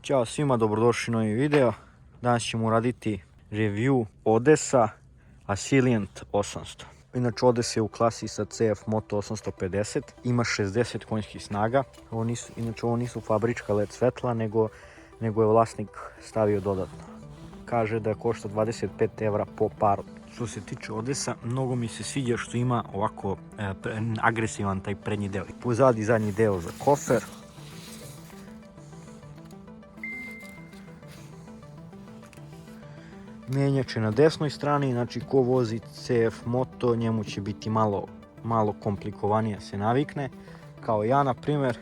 Ćao svima, dobrodošli u novi video. Danas ćemo uraditi review Odessa Ascilient 800. Inače Odessa je u klasi sa CF Moto 850, ima 60 konjskih snaga. Ovo nisu fabrička LED svetla, nego je vlasnik stavio dodatno. Kaže da košta 25 € po paru. Što se tiče Odessa, mnogo mi se sviđa što ima ovako agresivan taj prednji deo. Pozadi zadnji deo za kofer. Menjač je na desnoj strani, znači ko vozi CF Moto, njemu će biti malo komplikovanije se navikne, kao ja na primjer.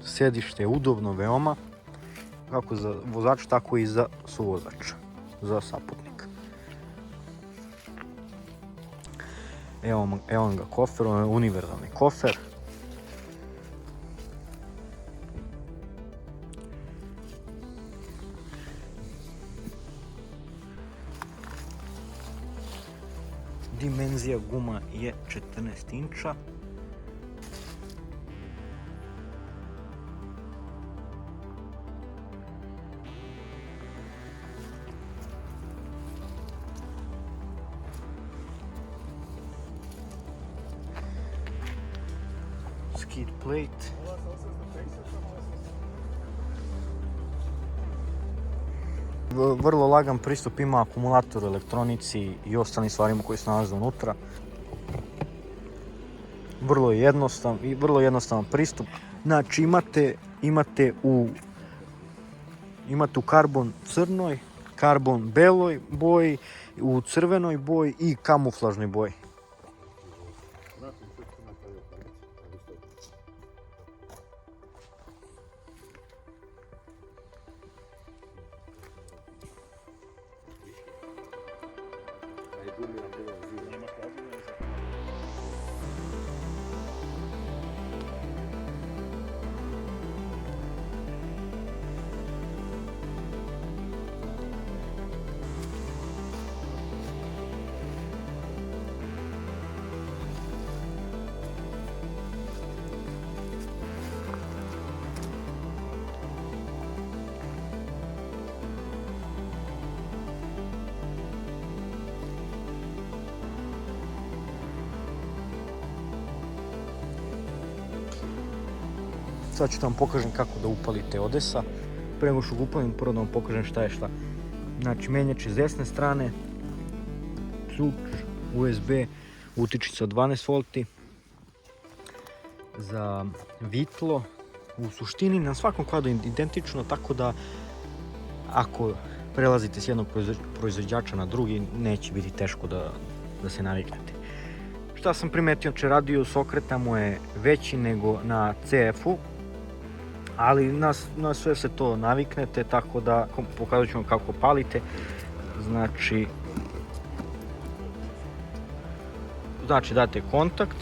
Sedište je udobno veoma, kako za vozač, tako i za suvozača, za saputnika. Evo ga kofer, on je univerzalni kofer. Dimenzija guma je 14 inča. Skid plate. Vrlo lagan pristup, ima akumulator u elektronici i ostalim stvarima koji se nalaze unutra. Vrlo jednostavan pristup. Znači imate u karbon crnoj, karbon beloj boji, u crvenoj boji i kamuflažnoj boji. Sad ću da vam pokažem kako da upalite Odessa. Pre nego što ga upalim, prvo da vam pokažem šta je šta. Znači menjač je s desne strane, ključ, USB, utičica 12 V, za vitlo. U suštini na svakom kladu je identično, tako da ako prelazite s jednog proizvođača na drugi, neće biti teško da se naviknete. Šta sam primetio, znači radius okreta mu je veći nego na CF-u, ali na sve se to naviknete, tako da pokazat ću vam kako palite. Znači date kontakt,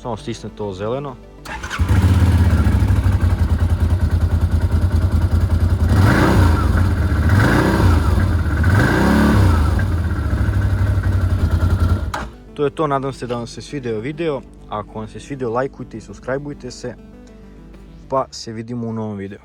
samo stisnete ovo zeleno. To je to, nadam se da vam se svidio video. Ako vam se svidio, lajkujte i subscribeujte se, pa se vidimo u novom videu.